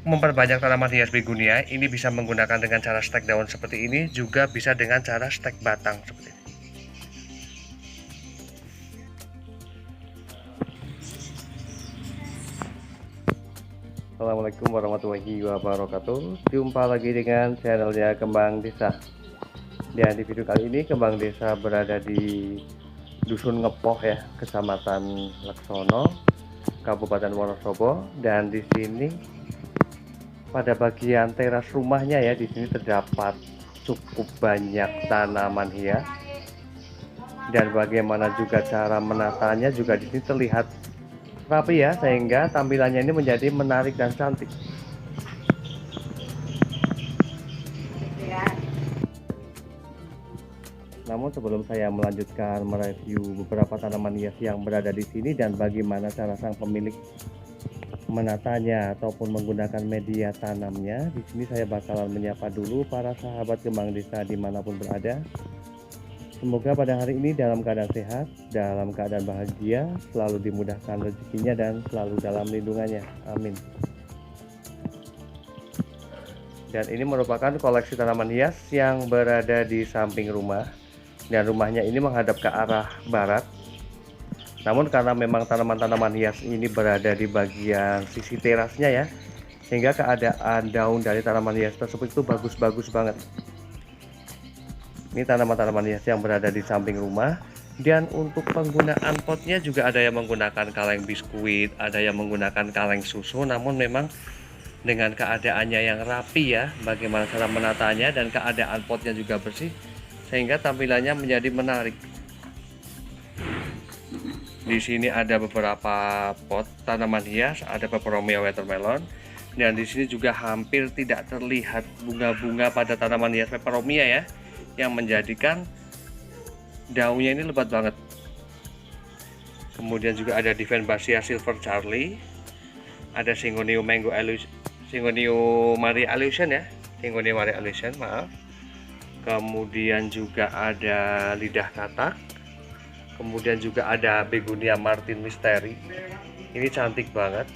memperbanyak tanaman hias begonia, ini bisa menggunakan dengan cara stek daun seperti ini, juga bisa dengan cara stek batang seperti ini. Assalamualaikum warahmatullahi wabarakatuh. Jumpa lagi dengan channelnya Kembang Desa. Dan di video kali ini Kembang Desa berada di Dusun Ngepoh ya, Kecamatan Laksono, Kabupaten Wonosobo. Dan di sini pada bagian teras rumahnya ya, di sini terdapat cukup banyak tanaman hias. Dan bagaimana juga cara menatanya juga di sini terlihat rapi ya, sehingga tampilannya ini menjadi menarik dan cantik. Namun sebelum saya melanjutkan mereview beberapa tanaman hias yang berada di sini dan bagaimana cara sang pemilik menatanya ataupun menggunakan media tanamnya, di sini saya bakalan menyapa dulu para sahabat Kembang Desa dimanapun berada. Semoga pada hari ini dalam keadaan sehat, dalam keadaan bahagia, selalu dimudahkan rezekinya dan selalu dalam lindungannya. Amin. Dan ini merupakan koleksi tanaman hias yang berada di samping rumah. Dan rumahnya ini menghadap ke arah barat. Namun karena memang tanaman-tanaman hias ini berada di bagian sisi terasnya ya, sehingga keadaan daun dari tanaman hias tersebut itu bagus-bagus banget. Ini tanaman-tanaman hias yang berada di samping rumah. Dan untuk penggunaan potnya juga ada yang menggunakan kaleng biskuit, ada yang menggunakan kaleng susu. Namun memang dengan keadaannya yang rapi ya, bagaimana cara menatanya dan keadaan potnya juga bersih, sehingga tampilannya menjadi menarik. Di sini ada beberapa pot tanaman hias, ada peperomia watermelon, dan di sini juga hampir tidak terlihat bunga-bunga pada tanaman hias peperomia ya, yang menjadikan daunnya ini lebat banget. Kemudian juga ada Divenbasia Silver Charlie, ada Syngonium Mango Illusion, Syngonium Maria Illusion ya, Syngonium Maria Illusion, maaf. Kemudian juga ada lidah katak. Kemudian juga ada Begonia Martin Misteri. Ini cantik banget.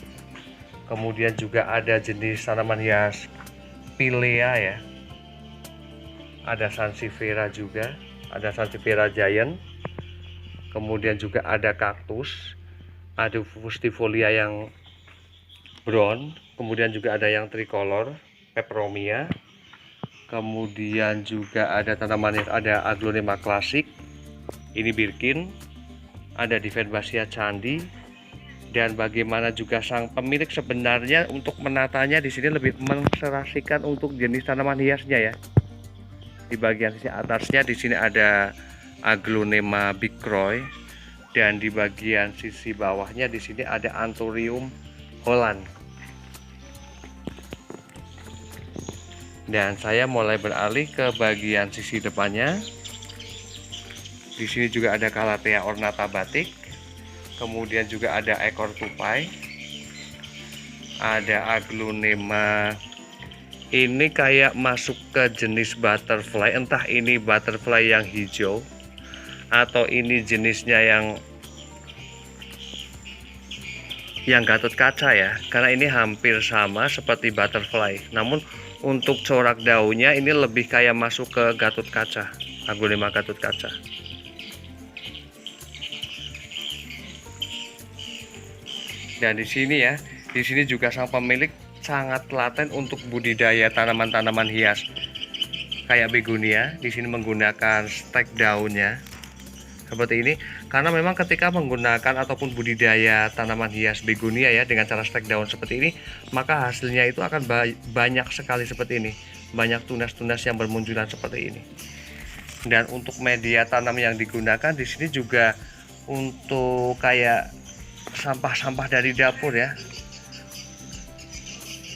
Kemudian juga ada jenis tanaman hias Pilea ya. Ada Sansevieria juga, ada Sansevieria Giant. Kemudian juga ada kaktus, ada Fustifolia yang brown. Kemudian juga ada yang tricolor, peperomia. Kemudian juga ada tanaman hias, ada Aglonema klasik, ini Birkin, ada Divenbasia Candi. Dan bagaimana juga sang pemilik sebenarnya untuk menatanya di sini lebih menserasikan untuk jenis tanaman hiasnya ya. Di bagian sisi atasnya di sini ada Aglonema Bicroy, dan di bagian sisi bawahnya di sini ada Anthurium Holland. Dan saya mulai beralih ke bagian sisi depannya. Di sini juga ada Calathea ornata batik. Kemudian juga ada ekor tupai. Ada Aglonema. Ini kayak masuk ke jenis butterfly. Entah ini butterfly yang hijau atau ini jenisnya yang Gatot kaca ya. Karena ini hampir sama seperti butterfly. Namun untuk corak daunnya ini lebih kayak masuk ke Gatot kaca, Aglonema Gatot kaca. Dan di sini ya, di sini juga sang pemilik sangat telaten untuk budidaya tanaman-tanaman hias kayak begonia. Di sini menggunakan stek daunnya seperti ini, karena memang ketika menggunakan ataupun budidaya tanaman hias begonia ya dengan cara stek daun seperti ini, maka hasilnya itu akan banyak sekali seperti ini, banyak tunas-tunas yang bermunculan seperti ini. Dan untuk media tanam yang digunakan di sini juga untuk kayak sampah-sampah dari dapur ya,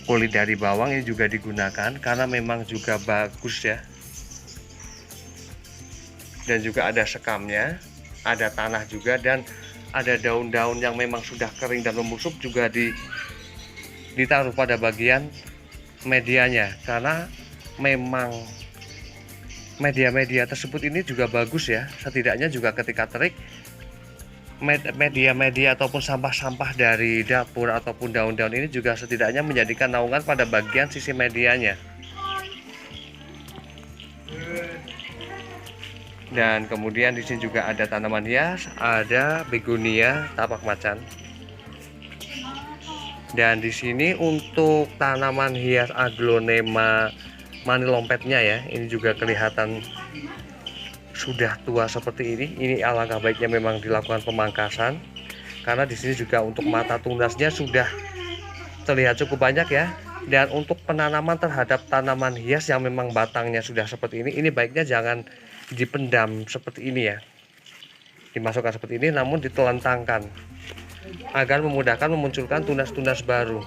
kulit dari bawang ini juga digunakan karena memang juga bagus ya. Dan juga ada sekamnya, ada tanah juga, dan ada daun-daun yang memang sudah kering dan membusuk juga ditaruh pada bagian medianya, karena memang media-media tersebut ini juga bagus ya. Setidaknya juga ketika terik media-media ataupun sampah-sampah dari dapur ataupun daun-daun ini juga setidaknya menjadikan naungan pada bagian sisi medianya. Dan kemudian di sini juga ada tanaman hias, ada begonia tapak macan. Dan di sini untuk tanaman hias aglonema mani lompetnya ya, ini juga kelihatan sudah tua seperti ini. Ini alangkah baiknya memang dilakukan pemangkasan, karena di sini juga untuk mata tunasnya sudah terlihat cukup banyak ya. Dan untuk penanaman terhadap tanaman hias yang memang batangnya sudah seperti ini baiknya jangan dipendam seperti ini ya, dimasukkan seperti ini, namun ditelentangkan agar memudahkan memunculkan tunas-tunas baru.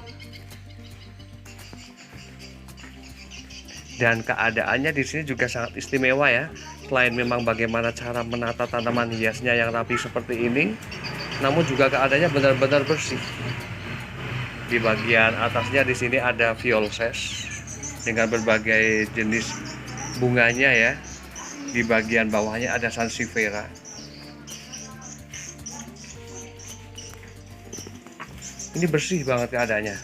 Dan keadaannya di sini juga sangat istimewa ya. Selain memang bagaimana cara menata tanaman hiasnya yang rapi seperti ini, namun juga keadaannya benar-benar bersih. Di bagian atasnya di sini ada violses dengan berbagai jenis bunganya ya. Di bagian bawahnya ada sansevieria. Ini bersih banget keadaannya.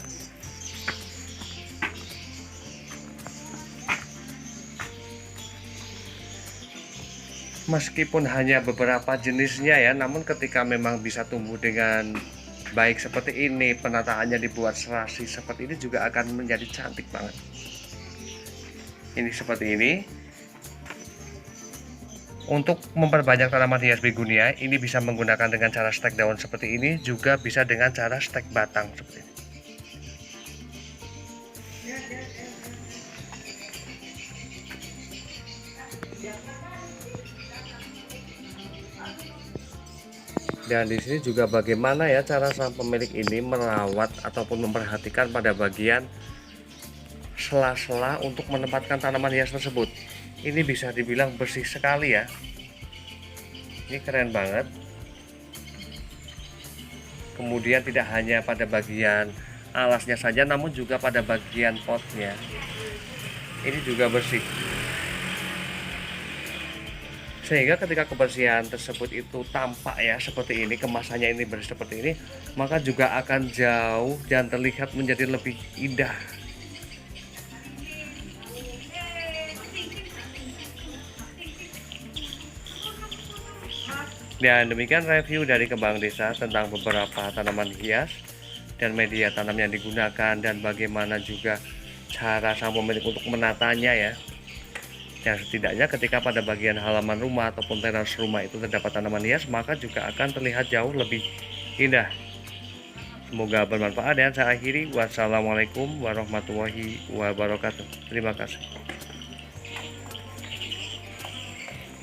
Meskipun hanya beberapa jenisnya ya, namun ketika memang bisa tumbuh dengan baik seperti ini, penataannya dibuat serasi seperti ini juga akan menjadi cantik banget. Ini seperti ini. Untuk memperbanyak tanaman hias begonia, ini bisa menggunakan dengan cara stek daun seperti ini, juga bisa dengan cara stek batang seperti ini. Dan di sini juga bagaimana ya cara sang pemilik ini merawat ataupun memperhatikan pada bagian sela-sela untuk menempatkan tanaman hias tersebut. Ini bisa dibilang bersih sekali ya. Ini keren banget. Kemudian tidak hanya pada bagian alasnya saja, namun juga pada bagian potnya. Ini juga bersih. Sehingga ketika kebersihan tersebut itu tampak ya seperti ini, kemasannya ini bersih seperti ini, maka juga akan jauh dan terlihat menjadi lebih indah. Dan demikian review dari Kembang Desa tentang beberapa tanaman hias dan media tanam yang digunakan, dan bagaimana juga cara sang pemilik untuk menatanya ya. Dan setidaknya ketika pada bagian halaman rumah ataupun teras rumah itu terdapat tanaman hias, maka juga akan terlihat jauh lebih indah. Semoga bermanfaat dan saya akhiri. Wassalamualaikum warahmatullahi wabarakatuh. Terima kasih.